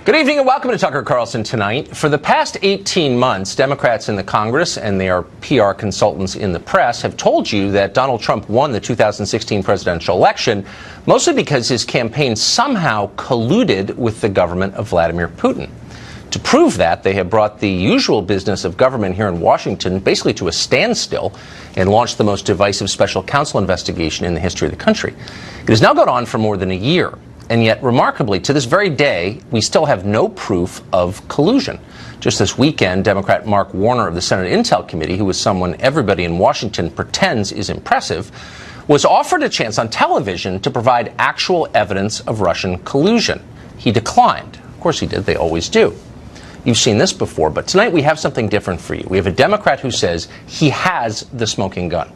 Good evening and welcome to Tucker Carlson Tonight. For the past 18 months, Democrats in the Congress and their PR consultants in the press have told you that Donald Trump won the 2016 presidential election, mostly because his campaign somehow colluded with the government of Vladimir Putin. To prove that, they have brought the usual business of government here in Washington basically to a standstill and launched the most divisive special counsel investigation in the history of the country. It has now gone on for more than a year. And yet, remarkably, to this very day, we still have no proof of collusion. Just this weekend, Democrat Mark Warner of the Senate Intel Committee, who is someone everybody in Washington pretends is impressive, was offered a chance on television to provide actual evidence of Russian collusion. He declined. Of course he did. They always do. You've seen this before, but tonight we have something different for you. We have a Democrat who says he has the smoking gun.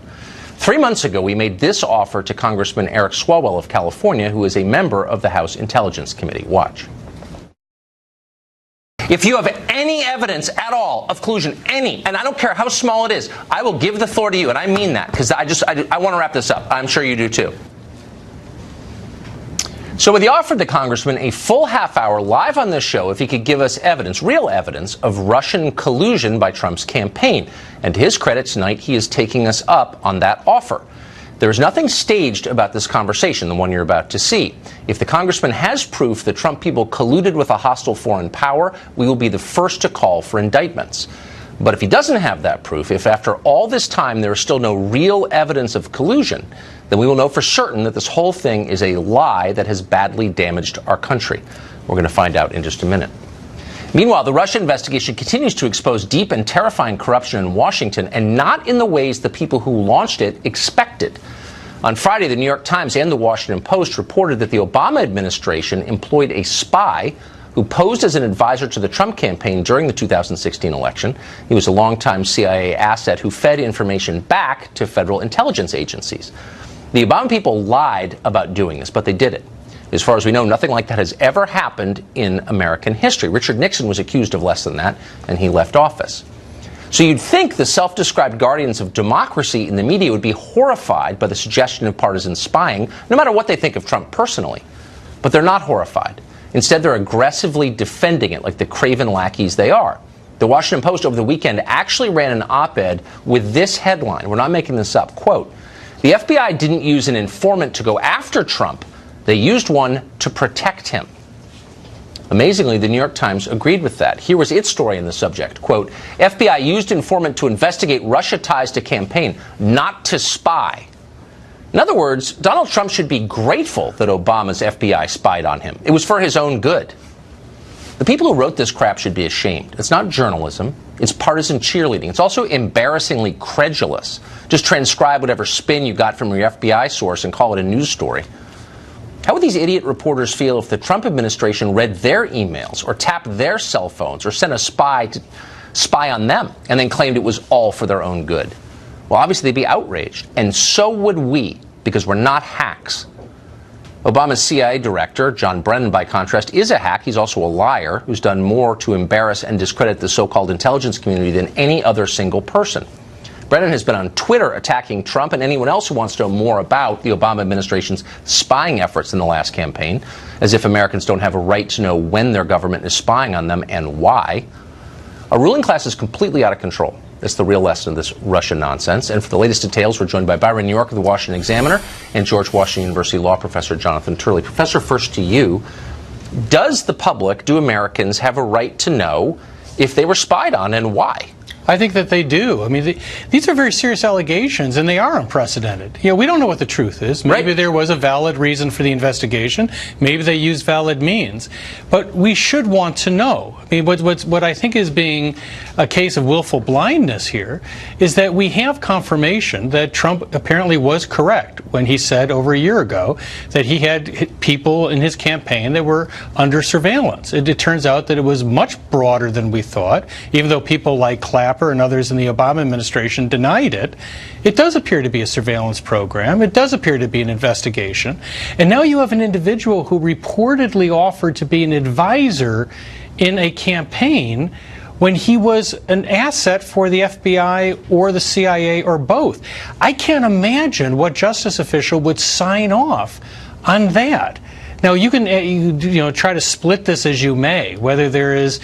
3 months ago, we made this offer to Congressman Eric Swalwell of California, who is a member of the House Intelligence Committee. Watch. If you have any evidence at all of collusion, any, and I don't care how small it is, I will give the floor to you, and I mean that, because I want to wrap this up. I'm sure you do too. So we offered the congressman a full half hour live on this show if he could give us evidence, real evidence, of Russian collusion by Trump's campaign. And to his credit, tonight he is taking us up on that offer. There is nothing staged about this conversation, the one you're about to see. If the congressman has proof that Trump people colluded with a hostile foreign power, we will be the first to call for indictments. But if he doesn't have that proof, if after all this time there is still no real evidence of collusion, then we will know for certain that this whole thing is a lie that has badly damaged our country. We're going to find out in just a minute. Meanwhile, the Russia investigation continues to expose deep and terrifying corruption in Washington, and not in the ways the people who launched it expected. On Friday, the New York Times and the Washington Post reported that the Obama administration employed a spy who posed as an advisor to the Trump campaign during the 2016 election. He was a longtime CIA asset who fed information back to federal intelligence agencies. The Obama people lied about doing this, but they did it. As far as we know, nothing like that has ever happened in American history. Richard Nixon was accused of less than that, and he left office. So you'd think the self-described guardians of democracy in the media would be horrified by the suggestion of partisan spying, no matter what they think of Trump personally. But they're not horrified. Instead, they're aggressively defending it like the craven lackeys they are. The Washington Post over the weekend actually ran an op-ed with this headline. We're not making this up. Quote, "The FBI didn't use an informant to go after Trump. They used one to protect him." Amazingly, the New York Times agreed with that. Here was its story in the subject. Quote, "FBI used informant to investigate Russia ties to campaign, not to spy." In other words, Donald Trump should be grateful that Obama's FBI spied on him. It was for his own good. The people who wrote this crap should be ashamed. It's not journalism. It's partisan cheerleading. It's also embarrassingly credulous. Just transcribe whatever spin you got from your FBI source and call it a news story. How would these idiot reporters feel if the Trump administration read their emails or tapped their cell phones or sent a spy to spy on them and then claimed it was all for their own good? Well, obviously they'd be outraged, and so would we, because we're not hacks. Obama's CIA director, John Brennan, by contrast, is a hack. He's also a liar who's done more to embarrass and discredit the so-called intelligence community than any other single person. Brennan has been on Twitter attacking Trump and anyone else who wants to know more about the Obama administration's spying efforts in the last campaign, as if Americans don't have a right to know when their government is spying on them and why. Our ruling class is completely out of control. That's the real lesson of this Russian nonsense. And for the latest details, we're joined by Byron New York of the Washington Examiner and George Washington University law professor Jonathan Turley. Professor, first to you. Does the public, do Americans, have a right to know if they were spied on and why? I think that they do. I mean, these are very serious allegations, and they are unprecedented. You know, we don't know what the truth is. Maybe there was a valid reason for the investigation. Maybe they used valid means. But we should want to know. I mean, what I think is being a case of willful blindness here is that we have confirmation that Trump apparently was correct when he said over a year ago that he had people in his campaign that were under surveillance. It turns out that it was much broader than we thought, even though people like Clapper and others in the Obama administration denied it. It does appear to be a surveillance program. It does appear to be an investigation. And now you have an individual who reportedly offered to be an advisor in a campaign when he was an asset for the FBI or the CIA or both. I can't imagine what justice official would sign off on that. Now, you can try to split this as you may, whether this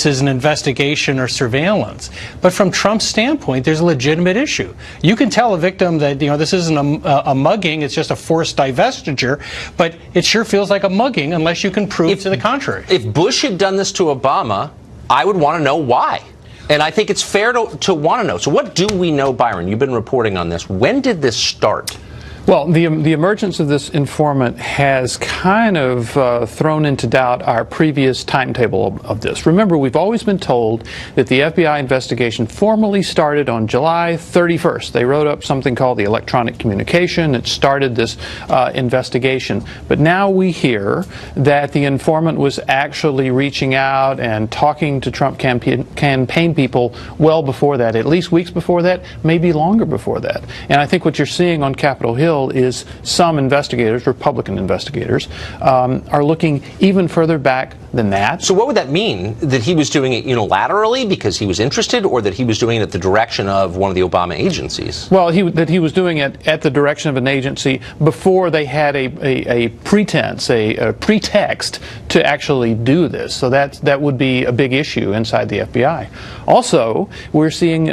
is an investigation or surveillance. But from Trump's standpoint, there's a legitimate issue. You can tell a victim that this isn't a mugging; it's just a forced divestiture. But it sure feels like a mugging unless you can prove to the contrary. If Bush had done this to Obama, I would want to know why. And I think it's fair to want to know. So what do we know, Byron? You've been reporting on this. When did this start? Well, the emergence of this informant has kind of thrown into doubt our previous timetable of this. Remember, we've always been told that the FBI investigation formally started on July 31st. They wrote up something called the electronic communication. It started this investigation. But now we hear that the informant was actually reaching out and talking to Trump campaign people well before that, at least weeks before that, maybe longer before that. And I think what you're seeing on Capitol Hill is some investigators, Republican investigators, are looking even further back than that. So what would that mean? That he was doing it unilaterally because he was interested, or that he was doing it at the direction of one of the Obama agencies? Well, that he was doing it at the direction of an agency before they had a pretense, a pretext to actually do this. So that would be a big issue inside the FBI. Also, we're seeing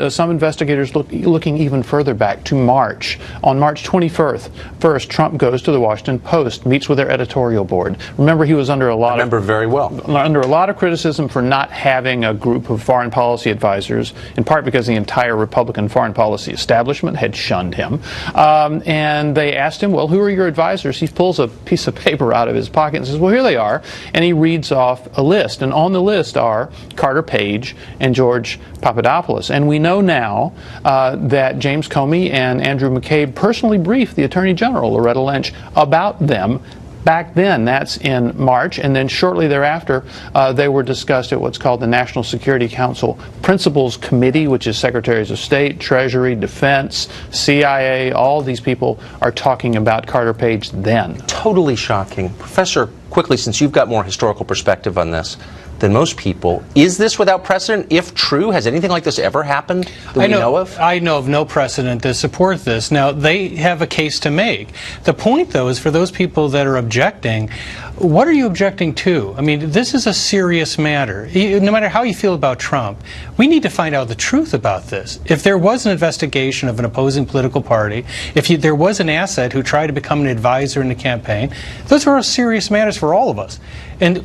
some investigators looking even further back to March. On March 21st, Trump goes to the Washington Post, meets with their editorial board. Remember, he was under a lot of criticism for not having a group of foreign policy advisors, in part because the entire Republican foreign policy establishment had shunned him. And they asked him, well, who are your advisors? He pulls a piece of paper out of his pocket and says, well, here they are. And he reads off a list. And on the list are Carter Page and George Papadopoulos. And we know now that James Comey and Andrew McCabe personally briefed the Attorney General, Loretta Lynch, about them back then. That's in March, and then shortly thereafter they were discussed at what's called the National Security Council Principals Committee, which is Secretaries of State, Treasury, Defense, CIA. All these people are talking about Carter Page then. Totally shocking. Professor, quickly, since you've got more historical perspective on this than most people, is this without precedent? If true, has anything like this ever happened that we know of? I know of no precedent to support this. Now, they have a case to make. The point, though, is for those people that are objecting, what are you objecting to? I mean, this is a serious matter. No matter how you feel about Trump, we need to find out the truth about this. If there was an investigation of an opposing political party, if there was an asset who tried to become an advisor in the campaign, those are serious matters for all of us. And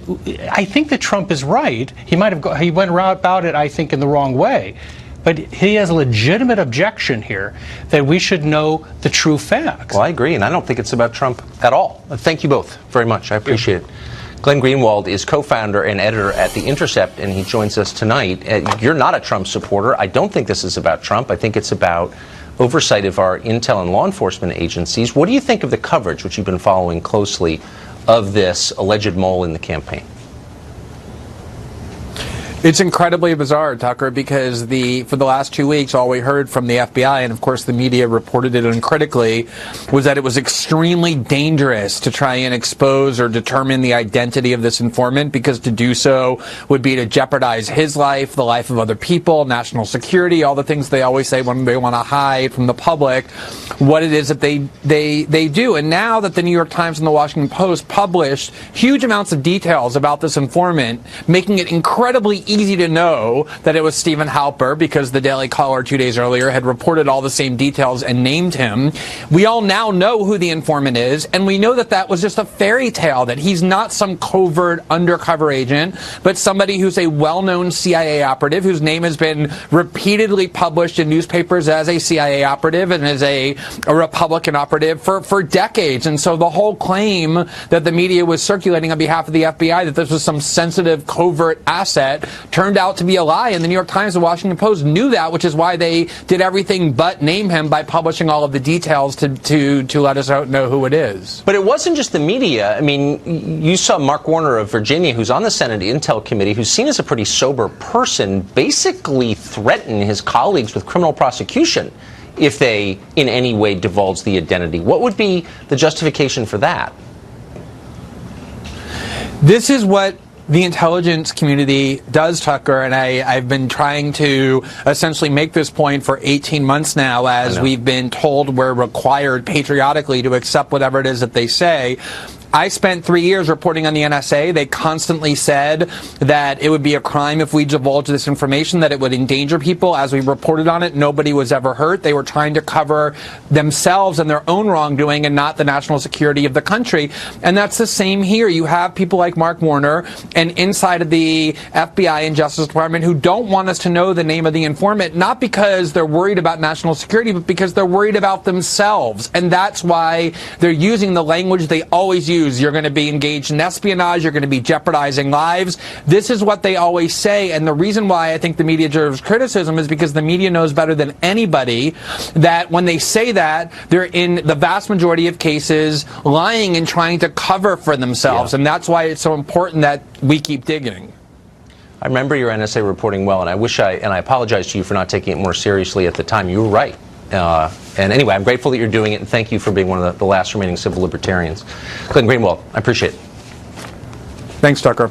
I think that Trump is right. He went about it, I think, in the wrong way. But he has a legitimate objection here that we should know the true facts. Well, I agree, and I don't think it's about Trump at all. Thank you both very much. I appreciate it. Glenn Greenwald is co-founder and editor at The Intercept, and he joins us tonight. You're not a Trump supporter. I don't think this is about Trump. I think it's about oversight of our intel and law enforcement agencies. What do you think of the coverage, which you've been following closely, of this alleged mole in the campaign? It's incredibly bizarre, Tucker, because for the last 2 weeks, all we heard from the FBI, and of course the media reported it uncritically, was that it was extremely dangerous to try and expose or determine the identity of this informant, because to do so would be to jeopardize his life, the life of other people, national security, all the things they always say when they want to hide from the public what it is that they do. And now that the New York Times and the Washington Post published huge amounts of details about this informant, making it incredibly easy to know that it was Stephen Halper, because the Daily Caller 2 days earlier had reported all the same details and named him. We all now know who the informant is, and we know that was just a fairy tale, that he's not some covert undercover agent, but somebody who's a well-known CIA operative whose name has been repeatedly published in newspapers as a CIA operative and as a Republican operative for decades. And so the whole claim that the media was circulating on behalf of the FBI that this was some sensitive covert asset turned out to be a lie, and the New York Times and Washington Post knew that, which is why they did everything but name him by publishing all of the details to let us know who it is. But it wasn't just the media. I mean, you saw Mark Warner of Virginia, who's on the Senate Intel Committee, who's seen as a pretty sober person, basically threaten his colleagues with criminal prosecution if they in any way divulge the identity. What would be the justification for that? This is what the intelligence community does, Tucker, and I've been trying to essentially make this point for 18 months now, as we've been told we're required patriotically to accept whatever it is that they say. I spent 3 years reporting on the NSA. They constantly said that it would be a crime if we divulged this information, that it would endanger people. As we reported on it, nobody was ever hurt. They were trying to cover themselves and their own wrongdoing and not the national security of the country. And that's the same here. You have people like Mark Warner and inside of the FBI and Justice Department who don't want us to know the name of the informant, not because they're worried about national security, but because they're worried about themselves. And that's why they're using the language they always use. You're going to be engaged in espionage. You're going to be jeopardizing lives. This is what they always say. And the reason why I think the media deserves criticism is because the media knows better than anybody that when they say that, they're in the vast majority of cases lying and trying to cover for themselves. And that's why it's so important that we keep digging. I remember your NSA reporting well, and I apologize to you for not taking it more seriously at the time. You were right. And anyway, I'm grateful that you're doing it, and thank you for being one of the last remaining civil libertarians. Glenn Greenwald, I appreciate it. Thanks, Tucker.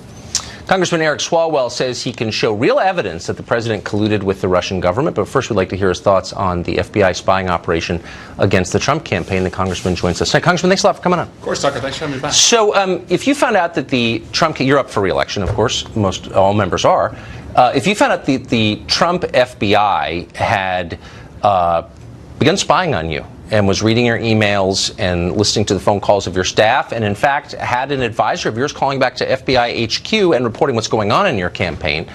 Congressman Eric Swalwell says he can show real evidence that the president colluded with the Russian government, but first we'd like to hear his thoughts on the FBI spying operation against the Trump campaign. The congressman joins us. Congressman, thanks a lot for coming on. Of course, Tucker. Thanks for having me back. So if you found out that the Trump, you're up for re-election, of course, all members are. If you found out the Trump FBI had begun spying on you and was reading your emails and listening to the phone calls of your staff, and in fact had an advisor of yours calling back to FBI HQ and reporting what's going on in your campaign,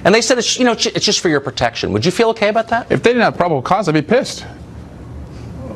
and they said it's just for your protection, would you feel okay about that? If they didn't have probable cause, I'd be pissed.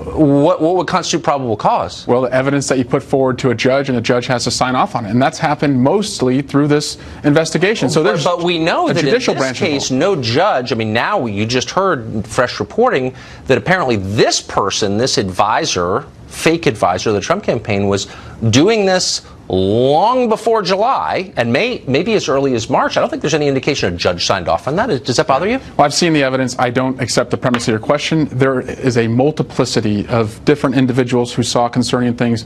What would constitute probable cause? Well, the evidence that you put forward to a judge, and the judge has to sign off on it, and that's happened mostly through this investigation. So there's but we know that in judicial this branch case, involved. no judge. I mean, now you just heard fresh reporting that apparently this person, this advisor, fake advisor of the Trump campaign, was doing this long before July, and maybe as early as March. I don't think there's any indication a judge signed off on that. Does that bother you? Well, I've seen the evidence. I don't accept the premise of your question. There is a multiplicity of different individuals who saw concerning things,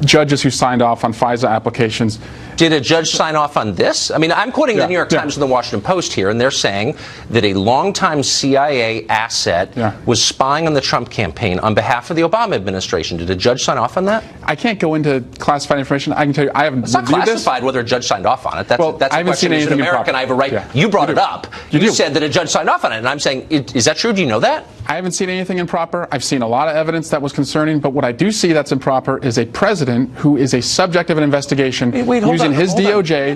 judges who signed off on FISA applications. Did a judge sign off on this? I mean, I'm quoting the New York Times and the Washington Post here, and they're saying that a longtime CIA asset was spying on the Trump campaign on behalf of the Obama administration. Did a judge sign off on that? I can't go into classified information. I can tell you I haven't reviewed this. It's not classified whether a judge signed off on it. That's I haven't seen anything improper. I have a right. Yeah. You brought it up. You said that a judge signed off on it, and I'm saying, is that true? Do you know that? I haven't seen anything improper. I've seen a lot of evidence that was concerning, but what I do see that's improper is a president who is a subject of an investigation using his DOJ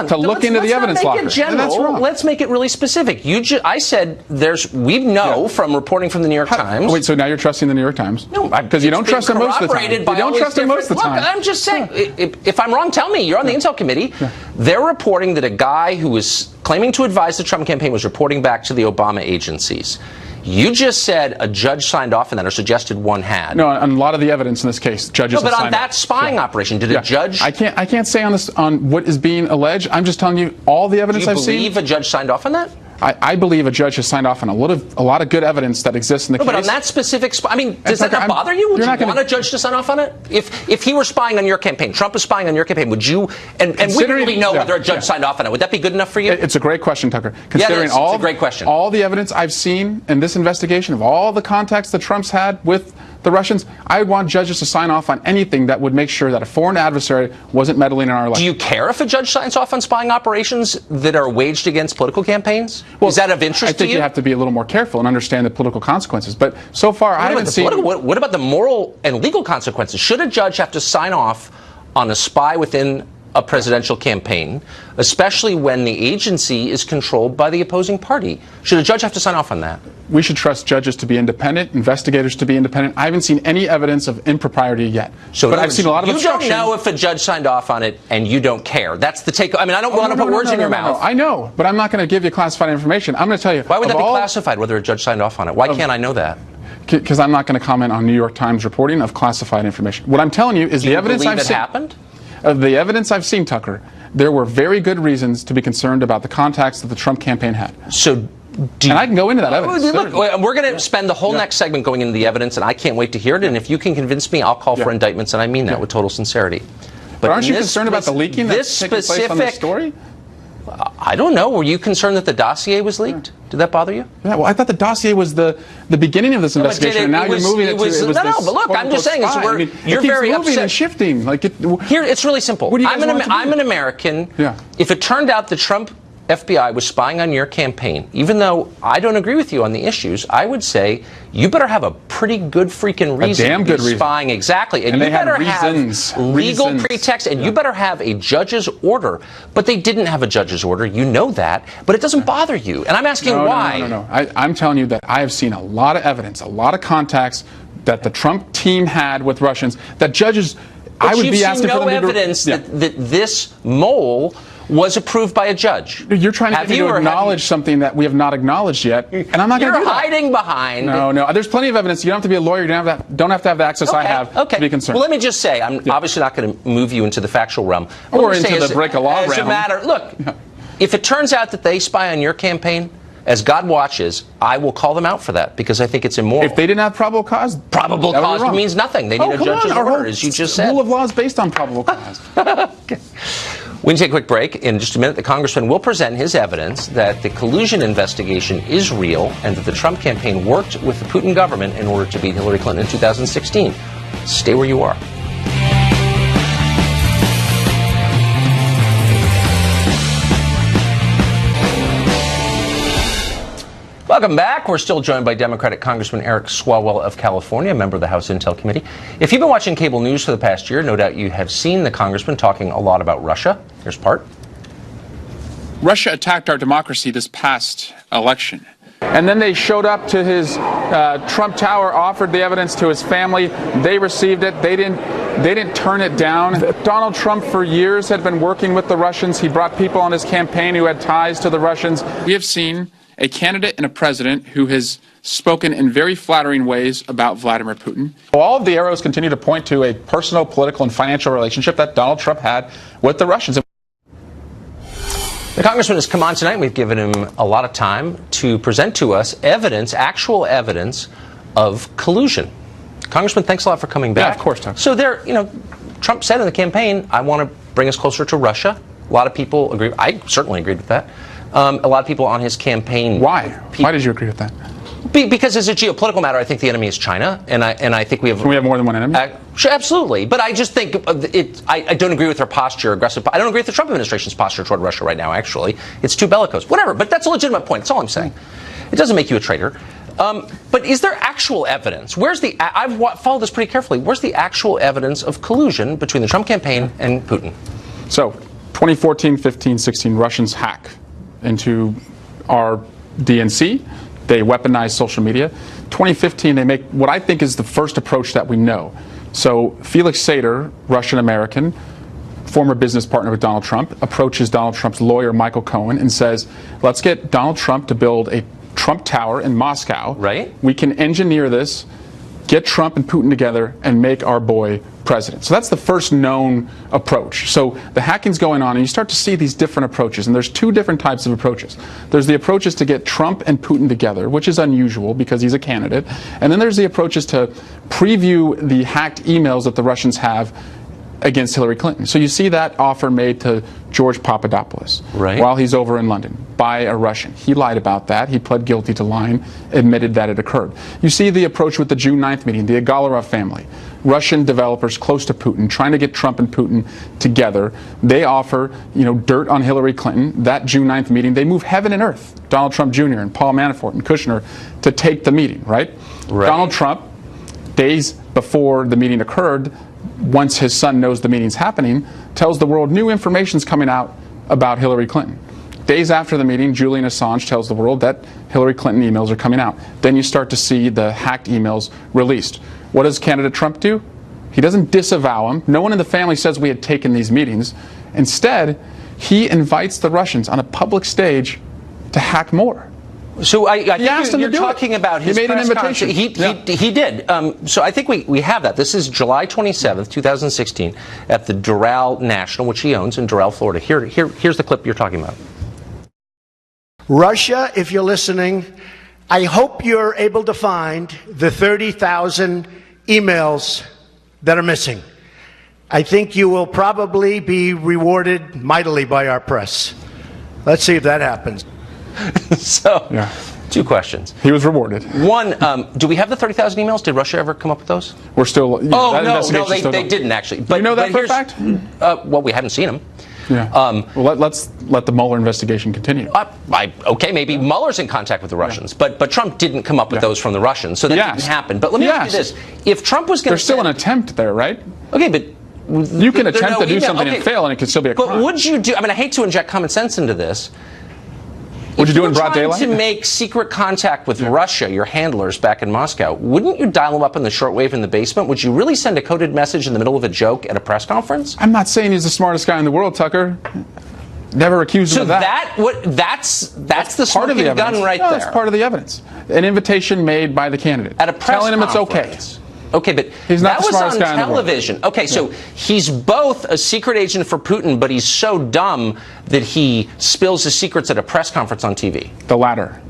to look into the evidence locker. That's wrong. Let's make it really specific. I said we know from reporting from the New York Times. Wait, so now you're trusting the New York Times? No, because you don't trust them most of the time. You don't trust them most of the time. Look, I'm just saying, if I'm wrong, tell me. You're on the Intel Committee. They're reporting that a guy who was claiming to advise the Trump campaign was reporting back to the Obama agencies. You just said a judge signed off on that, or suggested one had. No, on a lot of the evidence in this case, judges. No, but on that spying operation, did a judge? I can't say on what is being alleged. I'm just telling you all the evidence I've seen. Do you believe a judge signed off on that? I believe a judge has signed off on a lot of good evidence that exists in the case. But on that specific, does that not bother you? Would you want a judge to sign off on it? If he were spying on your campaign, Trump is spying on your campaign, would you? And we don't really know whether a judge signed off on it. Would that be good enough for you? It's a great question, Tucker. Considering it's a great question. All the evidence I've seen in this investigation of all the contacts that Trump's had with the Russians, I would want judges to sign off on anything that would make sure that a foreign adversary wasn't meddling in our election. Do you care if a judge signs off on spying operations that are waged against political campaigns? Well, is that of interest to you? I think you have to be a little more careful and understand the political consequences. But so far, I haven't seen... What about the moral and legal consequences? Should a judge have to sign off on a spy within a presidential campaign, especially when the agency is controlled by the opposing party? Should a judge have to sign off on that? We should trust judges to be independent, investigators to be independent. I haven't seen any evidence of impropriety yet. But I've seen a lot of obstruction. You don't know if a judge signed off on it, and you don't care. That's the take. I mean, I don't want to put words in your mouth. I know, but I'm not going to give you classified information. I'm going to tell you. Why would that be classified, whether a judge signed off on it? Why can't I know that? Because I'm not going to comment on New York Times reporting of classified information. What I'm telling you is the evidence I've seen. Do you believe it happened? Of the evidence I've seen, Tucker, there were very good reasons to be concerned about the contacts that the Trump campaign had. And I can go into that evidence. Look, we're going to spend the whole next segment going into the evidence, and I can't wait to hear it. And if you can convince me, I'll call for indictments, and I mean that with total sincerity. But aren't you concerned about the leaking that's taking place on this story? I don't know. Were you concerned that the dossier was leaked? Did that bother you? Yeah, well, I thought the dossier was the beginning of this investigation, and now you're moving it to no, but look, I'm just saying, you're very upset. And shifting. Here, it's really simple. I'm an American. Yeah. If it turned out the Trump FBI was spying on your campaign, even though I don't agree with you on the issues, I would say you better have a pretty good freaking reason a damn good to be spying. Reason. Exactly. And you better have legal pretext, and you better have a judge's order. But they didn't have a judge's order. You know that. But it doesn't bother you. And I'm asking why. No. I'm telling you that I have seen a lot of evidence, a lot of contacts that the Trump team had with Russians, that judges, but I would be asking for them to... You've seen no evidence that this mole was approved by a judge. You're trying to get me to acknowledge something that we have not acknowledged yet, and I'm not going to do that. You're hiding behind... No. There's plenty of evidence. You don't have to be a lawyer. You don't have to have the access I have to be concerned. Well, let me just say, I'm obviously not going to move you into the factual realm. Or into the break a law realm. As a matter... Look, if it turns out that they spy on your campaign, as God watches, I will call them out for that, because I think it's immoral. If they didn't have probable cause... Probable cause means nothing. They need a judge's order, as you just said. The rule of law is based on probable cause. Okay. We can take a quick break. In just a minute, the congressman will present his evidence that the collusion investigation is real and that the Trump campaign worked with the Putin government in order to beat Hillary Clinton in 2016. Stay where you are. Welcome back. We're still joined by Democratic Congressman Eric Swalwell of California, a member of the House Intel Committee. If you've been watching cable news for the past year, no doubt you have seen the congressman talking a lot about Russia. Here's part. Russia attacked our democracy this past election. And then they showed up to his Trump Tower, offered the evidence to his family. They received it. They didn't turn it down. Donald Trump for years had been working with the Russians. He brought people on his campaign who had ties to the Russians. We have seen a candidate and a president who has spoken in very flattering ways about Vladimir Putin. All of the arrows continue to point to a personal, political, and financial relationship that Donald Trump had with the Russians. The congressman has come on tonight, and we've given him a lot of time to present to us evidence, actual evidence of collusion. Congressman, thanks a lot for coming back. Yeah, of course, Tom. So Trump said in the campaign, I want to bring us closer to Russia. A lot of people agree. I certainly agreed with that. A lot of people on his campaign. Why? Why did you agree with that? Because as a geopolitical matter, I think the enemy is China, and I think we have. Can we have more than one enemy? Sure, absolutely. But I just think I don't agree with their posture, aggressive. I don't agree with the Trump administration's posture toward Russia right now. Actually, it's too bellicose. Whatever. But that's a legitimate point. That's all I'm saying. It doesn't make you a traitor. But is there actual evidence? I've followed this pretty carefully. Where's the actual evidence of collusion between the Trump campaign and Putin? So, 2014, 15, 16, Russians hack into our DNC. They weaponize social media. 2015, they make what I think is the first approach that we know. So Felix Sater, Russian-American, former business partner with Donald Trump, approaches Donald Trump's lawyer, Michael Cohen, and says, let's get Donald Trump to build a Trump Tower in Moscow. Right. We can engineer this, get Trump and Putin together, and make our boy president. So that's the first known approach. So the hacking's going on, and you start to see these different approaches. And there's two different types of approaches. There's the approaches to get Trump and Putin together, which is unusual because he's a candidate. And then there's the approaches to preview the hacked emails that the Russians have against Hillary Clinton. So you see that offer made to George Papadopoulos while he's over in London by a Russian. He lied about that. He pled guilty to lying, admitted that it occurred. You see the approach with the June 9th meeting, the Agalarov family, Russian developers close to Putin, trying to get Trump and Putin together. They offer, dirt on Hillary Clinton. That June 9th meeting, they move heaven and earth, Donald Trump Jr. and Paul Manafort and Kushner, to take the meeting, right? Donald Trump, days before the meeting occurred, once his son knows the meeting's happening, tells the world new information's coming out about Hillary Clinton. Days after the meeting, Julian Assange tells the world that Hillary Clinton emails are coming out. Then you start to see the hacked emails released. What does candidate Trump do? He doesn't disavow them. No one in the family says we had taken these meetings. Instead, he invites the Russians on a public stage to hack more. So I think you're talking about his press conference. He did. So I think we have that. This is July 27th, 2016, at the Doral National, which he owns in Doral, Florida. Here's the clip you're talking about. Russia, if you're listening, I hope you're able to find the 30,000 emails that are missing. I think you will probably be rewarded mightily by our press. Let's see if that happens. So, two questions. He was rewarded. One, do we have the 30,000 emails? Did Russia ever come up with those? We're still. They didn't actually. But you know that for a here's- fact? Well, we haven't seen them. Yeah. Well, let's let the Mueller investigation continue. Okay, maybe Mueller's in contact with the Russians, but Trump didn't come up with those from the Russians, so that didn't happen. But let me ask you this: if Trump was going to, there's still an attempt there, right? Okay, but you can attempt to do something and fail, and it can still be a crime. But would you do? I mean, I hate to inject common sense into this. Would you do it in broad daylight? To make secret contact with Russia, your handlers back in Moscow, wouldn't you dial them up in the shortwave in the basement? Would you really send a coded message in the middle of a joke at a press conference? I'm not saying he's the smartest guy in the world, Tucker. Never accused him of that. That's the part of the smoking gun right there. That's part of the evidence. An invitation made by the candidate at a press telling him conference. It's okay. Okay, but he's not that the was smartest on guy in the world. television. Okay, so he's both a secret agent for Putin, but he's so dumb that he spills his secrets at a press conference on TV. The latter.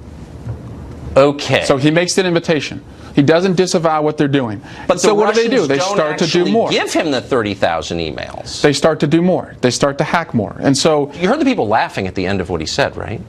Okay. So he makes an invitation. He doesn't disavow what they're doing. But so the what do? Russians They start to do more. Give him the 30,000 emails. They start to do more. They start to hack more. And so you heard the people laughing at the end of what he said, right?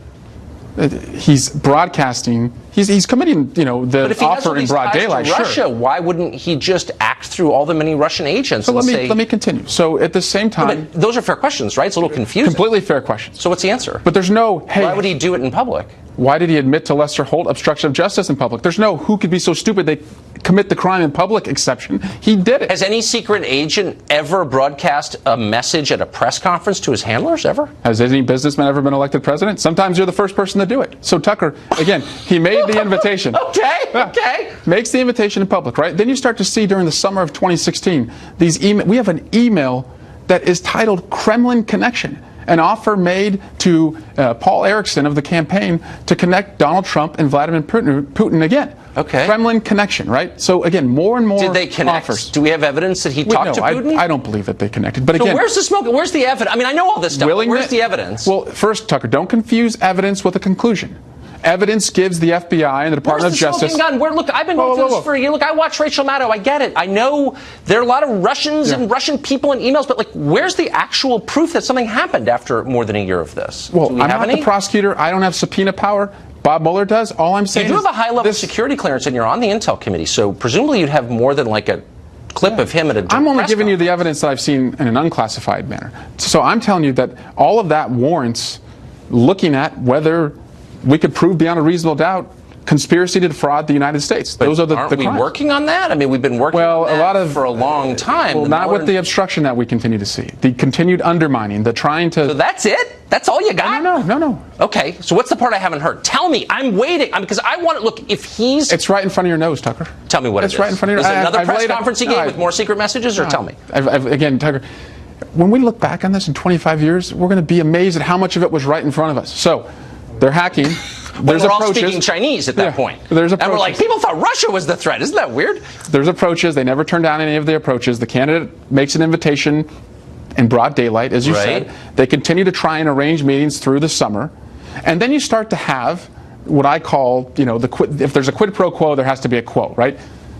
He's broadcasting. He's committing, the offer in broad daylight. Russia, sure. Why wouldn't he just act through all the many Russian agents? So let me continue. So at the same time, but those are fair questions, right? It's a little confusing. Completely fair questions. So what's the answer? But there's no. Hey, why would he do it in public? Why did he admit to Lester Holt obstruction of justice in public? There's no who could be so stupid they commit the crime in public exception. He did it. Has any secret agent ever broadcast a message at a press conference to his handlers ever? Has any businessman ever been elected president? Sometimes you're the first person to do it. So Tucker, again, he made the invitation. Okay. Makes the invitation in public, right? Then you start to see during the summer of 2016, we have an email that is titled Kremlin Connection. An offer made to Paul Erickson of the campaign to connect Donald Trump and Vladimir Putin again. Okay. Kremlin connection, right? So again, more and more Did they connect? offers. Do we have evidence that he talked to Putin? I don't believe that they connected. But so again, where's the smoke? Where's the evidence? I mean, I know all this stuff. But where's the evidence? Well, first, Tucker, don't confuse evidence with a conclusion. Evidence gives the FBI and the Department of Justice. Look, I've been going through this for a year. Look, I watch Rachel Maddow. I get it. I know there are a lot of Russians and Russian people in emails, but where's the actual proof that something happened after more than a year of this? Well, I'm not the prosecutor. I don't have subpoena power. Bob Mueller does. All I'm saying is you do have a high-level security clearance, and you're on the Intel committee, so presumably you'd have more than a clip of him at a I'm only giving you the evidence that I've seen in an unclassified manner. So I'm telling you that all of that warrants looking at whether we could prove beyond a reasonable doubt conspiracy to defraud the United States. But those are the aren't we crimes. working on that? I mean, we've been working on that for a long time. Well, not with the obstruction that we continue to see. The continued undermining, the trying to... So that's it? That's all you got? No. Okay, so what's the part I haven't heard? Tell me. I'm waiting. Because I want to... Look, if he's... It's right in front of your nose, Tucker. Tell me what it is. It's right in front of your nose. Is it another press conference he gave with more secret messages, or tell me? Again, Tucker, when we look back on this in 25 years, we're going to be amazed at how much of it was right in front of us. So, they're hacking. We're all speaking Chinese at that point. There's approaches. And we're like, people thought Russia was the threat. Isn't that weird? There's approaches. They never turn down any of the approaches. The candidate makes an invitation in broad daylight, as you said. They continue to try and arrange meetings through the summer. And then you start to have what I call, if there's a quid pro quo, there has to be a quo, right?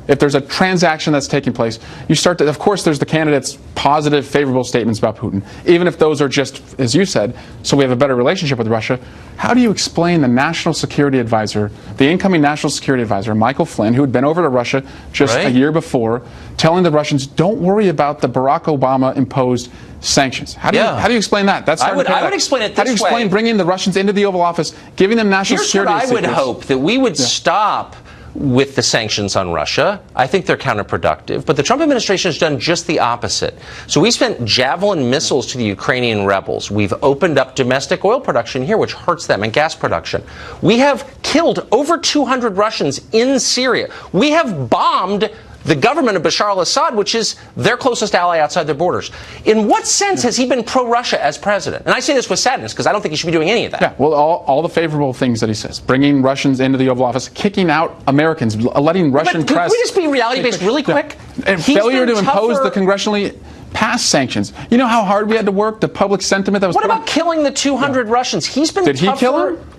If there's a transaction that's taking place, you start to, of course, there's the candidate's positive, favorable statements about Putin, even if those are just, as you said, so we have a better relationship with Russia. How do you explain the national security advisor, the incoming national security advisor, Michael Flynn, who had been over to Russia just a year before, telling the Russians, don't worry about the Barack Obama imposed sanctions? How do you explain that? That's I would explain it this way. How do you explain bringing the Russians into the Oval Office, giving them national security secrets? Here's what I would hope, that we would stop with the sanctions on Russia. I think they're counterproductive. But the Trump administration has done just the opposite. So we spent Javelin missiles to the Ukrainian rebels. We've opened up domestic oil production here, which hurts them, and gas production. We have killed over 200 Russians in Syria. We have bombed the government of Bashar al-Assad, which is their closest ally outside their borders. In what sense has he been pro-Russia as president? And I say this with sadness, because I don't think he should be doing any of that. Yeah, well, all the favorable things that he says. Bringing Russians into the Oval Office, kicking out Americans, letting Russian press... Can we just be reality-based really quick? And failure to impose the congressionally passed sanctions. You know how hard we had to work, the public sentiment that was... What about killing the 200 Russians? He's been Did he kill them?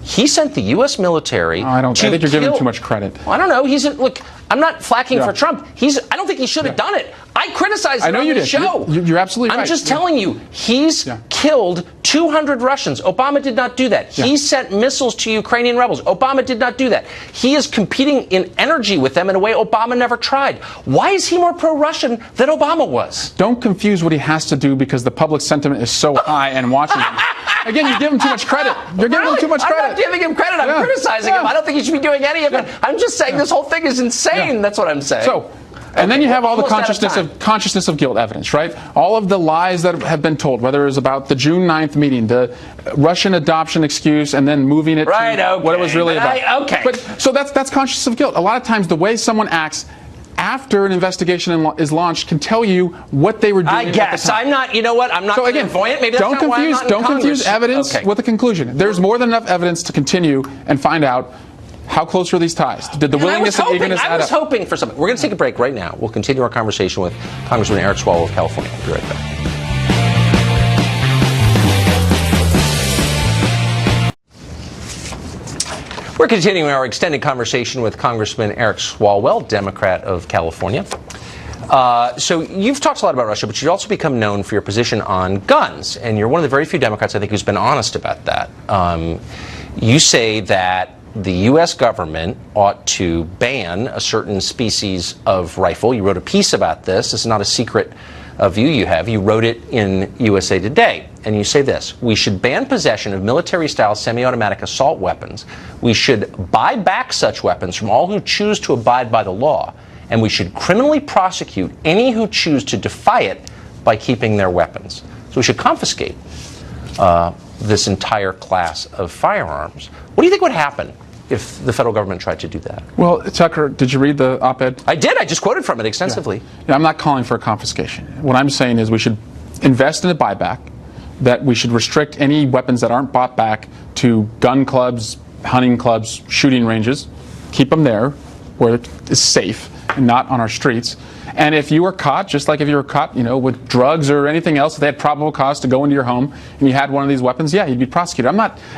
He sent the U.S. military. I think you're giving him too much credit. Well, I don't know. Look, I'm not flacking for Trump. I don't think he should have done it. I criticized him on the show. You're absolutely right. I'm just telling you, he's killed 200 Russians. Obama did not do that. He sent missiles to Ukrainian rebels. Obama did not do that. He is competing in energy with them in a way Obama never tried. Why is he more pro-Russian than Obama was? Don't confuse what he has to do because the public sentiment is so high in Washington. Again, you give him too much credit. You're giving him too much credit. I'm not giving him credit. I'm criticizing him. I don't think he should be doing any of it. I'm just saying this whole thing is insane. That's what I'm saying. So, and then you have all the consciousness of guilt evidence, right? All of the lies that have been told, whether it was about the June 9th meeting, the Russian adoption excuse, and then moving it to what it was really about. But so that's consciousness of guilt. A lot of times, the way someone acts after an investigation is launched can tell you what they were doing. I guess I'm not. You know what? I'm not so again, clairvoyant. Maybe that's not why I'm not in don't confuse Congress. evidence with a conclusion. There's more than enough evidence to continue and find out. How close were these ties? Did the willingness and eagerness add up? I was hoping for something. We're going to take a break right now. We'll continue our conversation with Congressman Eric Swalwell of California. We'll be right back. We're continuing our extended conversation with Congressman Eric Swalwell, Democrat of California. So you've talked a lot about Russia, but you've also become known for your position on guns. And you're one of the very few Democrats, I think, who's been honest about that. You say that the U.S. government ought to ban a certain species of rifle. You wrote a piece about this. This is not a secret view you have. You wrote it in USA Today. And you say this: we should ban possession of military-style semi-automatic assault weapons. We should buy back such weapons from all who choose to abide by the law. And we should criminally prosecute any who choose to defy it by keeping their weapons. So we should confiscate this entire class of firearms. What do you think would happen if the federal government tried to do that? Well, Tucker, did you read the op-ed? I did. I just quoted from it extensively. Yeah, I'm not calling for a confiscation. What I'm saying is we should invest in a buyback, that we should restrict any weapons that aren't bought back to gun clubs, hunting clubs, shooting ranges, keep them there where it's safe and not on our streets. And if you were caught, just like if you were caught, with drugs or anything else, if they had probable cause to go into your home and you had one of these weapons, yeah, you'd be prosecuted.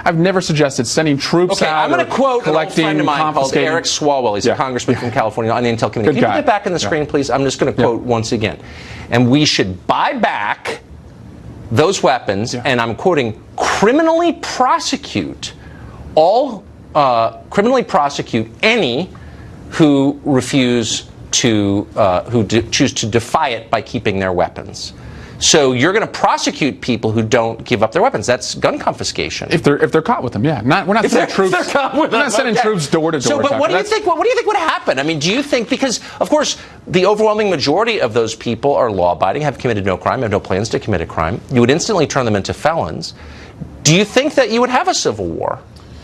I've never suggested sending troops out. I'm going to quote an old friend of mine called Eric Swalwell. He's a congressman from California on the Intel Committee. Can you put it back on the screen, please? I'm just going to quote once again. And we should buy back those weapons, and I'm quoting, criminally prosecute any who refuse to choose to defy it by keeping their weapons. So you're going to prosecute people who don't give up their weapons. That's gun confiscation. If they're caught with them, yeah. We're not sending troops. We're not sending troops door to door. So, but what do you think? What do you think would happen? I mean, do you think, because of course the overwhelming majority of those people are law-abiding, have committed no crime, have no plans to commit a crime, you would instantly turn them into felons. Do you think that you would have a civil war?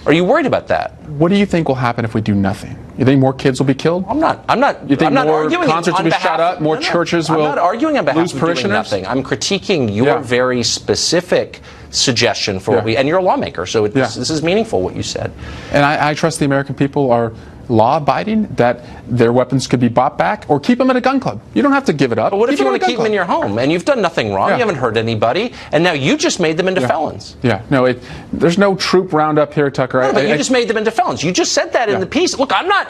Are you worried about that? What do you think will happen if we do nothing? You think more kids will be killed? I'm not. You think more arguing concerts will be shut up? More churches will lose parishioners? I'm not arguing on behalf of doing nothing. I'm critiquing your very specific suggestion for what we. And you're a lawmaker, so this is meaningful what you said. And I trust the American people are law-abiding, that their weapons could be bought back, or keep them at a gun club. You don't have to give it up. But what if you want to keep them in your home and you've done nothing wrong? You haven't hurt anybody, and now you just made them into felons. Yeah, no, there's no troop roundup here, Tucker. No, but you just made them into felons. You just said that in the piece. Look, I'm not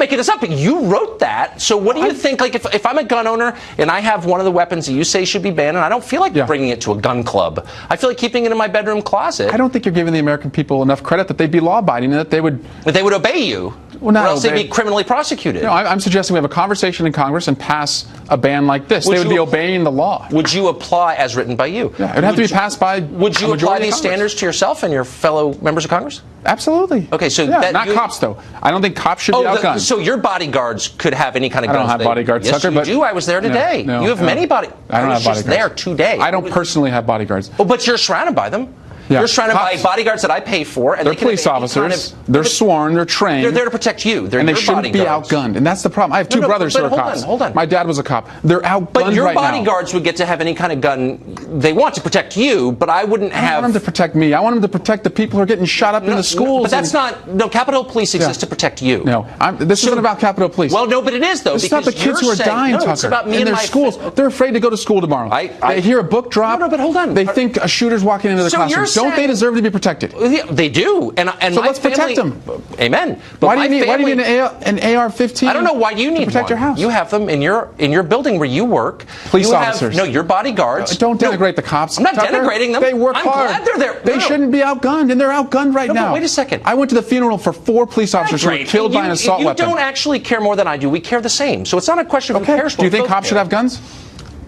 making this up, but you wrote that. So what do you think? Like, if I'm a gun owner and I have one of the weapons that you say should be banned, and I don't feel like bringing it to a gun club, I feel like keeping it in my bedroom closet. I don't think you're giving the American people enough credit that they'd be law-abiding and that they would obey you. Well, not or else they'd be criminally prosecuted. No, I'm suggesting we have a conversation in Congress and pass a ban like this. They would be obeying the law. Would you apply, as written by you? Yeah, it would have to be passed by. Would you apply these standards to yourself and your fellow members of Congress? Absolutely. Okay, so not cops though. I don't think cops should be outgunned. So your bodyguards could have any kind of guns. I don't have bodyguards. Yes, Tucker, you do. I was there today. No, you have many bodyguards. I don't have bodyguards. Just there today. I don't personally have bodyguards. Oh, but you're surrounded by them. Yeah. You're surrounded by bodyguards that I pay for, and they're police officers. They're sworn. They're trained. They're there to protect you. They're and they your shouldn't be outgunned. And that's the problem. I have two brothers who are cops. Hold on. My dad was a cop. They're outgunned right now. But your bodyguards would get to have any kind of gun they want to protect you. But I wouldn't have. I don't want them to protect me. I want them to protect the people who are getting shot up in the schools. But that's not. No, Capitol Police exists to protect you. No, this isn't about Capitol Police. Well, no, but it is though. It's not the kids who are dying, Tucker. It's about me in and their my schools. They're afraid to go to school tomorrow. They hear a book drop. No, but hold on. They think a shooter's walking into the classroom. So you're Don't they deserve to be protected? Yeah, they do. And So my let's protect family, them. Amen. But Why do you need an AR-15? I don't know why you need to protect one. your house. You have them in your building where you work. Police you officers. Have, no, your bodyguards. Don't denigrate the cops. I'm not Tucker. denigrating them. They work I'm hard. glad they're there. They shouldn't be outgunned, and they're outgunned right now. But wait a second. I went to the funeral for 4 police officers who were killed by an assault weapon. You don't actually care more than I do. We care the same. So it's not a question of who cares. Do you think cops should have guns?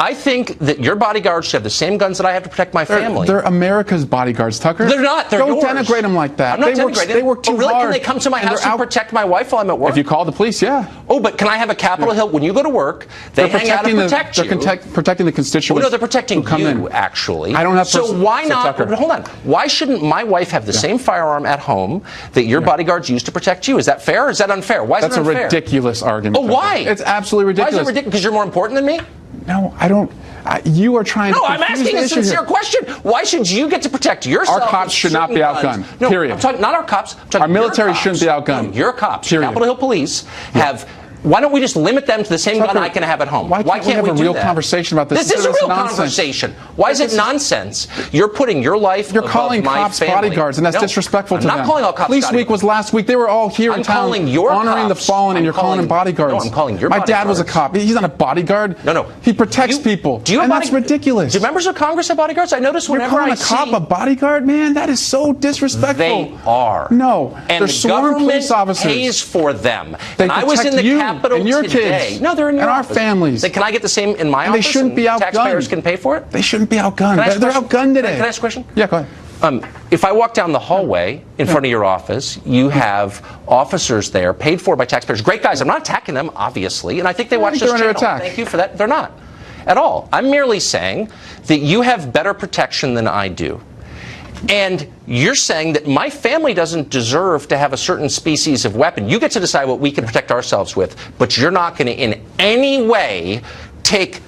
I think that your bodyguards should have the same guns that I have to protect my family. They're America's bodyguards, Tucker. They're not. They're Don't yours. denigrate them like that. I'm not denigrating them. They work too really, hard. Can they come to my house and protect my wife while I'm at work? If you call the police, yeah. Oh, but can I have a Capitol Hill when you go to work? They hang out and protect you. They're protecting the constituents. Oh, no, they're protecting who come you, in. actually. I don't have. So why not? Tucker. Hold on. Why shouldn't my wife have the same firearm at home that your bodyguards use to protect you? Is that fair or is that unfair? Why is That's it unfair? a ridiculous argument. Oh, why? It's absolutely ridiculous. Why is it ridiculous? Because you're more important than me? No, I don't. You are trying to. No, I'm asking a sincere question. Why should you get to protect yourself? Our cops should not be outgunned. No, period. I'm talking not our cops. I'm talking our military shouldn't be outgunned. No, your cops, period. Capitol Hill Police, have. Why don't we just limit them to the same gun I can have at home? Why can't we have a real conversation about this? This is a real conversation. Why is it nonsense? You're putting your life above my family. You're calling cops bodyguards, and that's disrespectful to them. I'm not calling all cops Police Week was last week. They were all here in town honoring the fallen, and you're calling them bodyguards. No, I'm calling your My bodyguards. dad was a cop. He's not a bodyguard. No. He protects people. Do you and have that's ridiculous. Do members of Congress have bodyguards? I notice whenever You're calling a cop a bodyguard, man? That is so disrespectful. They are. No. And they're the sworn government police officers. pays for them. They and I was in the you Capitol and your today. kids. No, they're in your and office. our families. Then can I get the same in my office? They shouldn't be outgunned. Taxpayers can pay for it? They shouldn't be outgunned. They're outgunned today. Can I ask a question? Yeah, go ahead. If I walk down the hallway in front of your office, you have officers there paid for by taxpayers. Great guys. I'm not attacking them, obviously, and I think they watch this channel. Thank you for that. They're not at all. I'm merely saying that you have better protection than I do. And you're saying that my family doesn't deserve to have a certain species of weapon. You get to decide what we can protect ourselves with, but you're not going to in any way take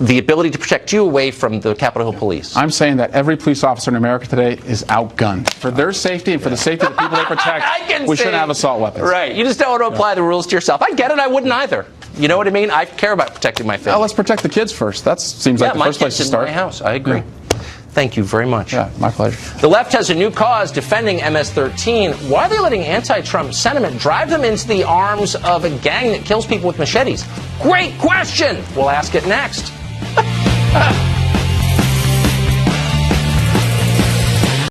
the ability to protect you away from the Capitol Hill Police. I'm saying that every police officer in America today is outgunned. For their safety and for the safety of the people they protect, we shouldn't have assault weapons. Right. You just don't want to apply the rules to yourself. I get it. I wouldn't either. You know what I mean? I care about protecting my family. Well, let's protect the kids first. That seems like the first place to start. My house. I agree. Yeah. Thank you very much. Yeah, my pleasure. The left has a new cause defending MS-13. Why are they letting anti-Trump sentiment drive them into the arms of a gang that kills people with machetes? Great question! We'll ask it next.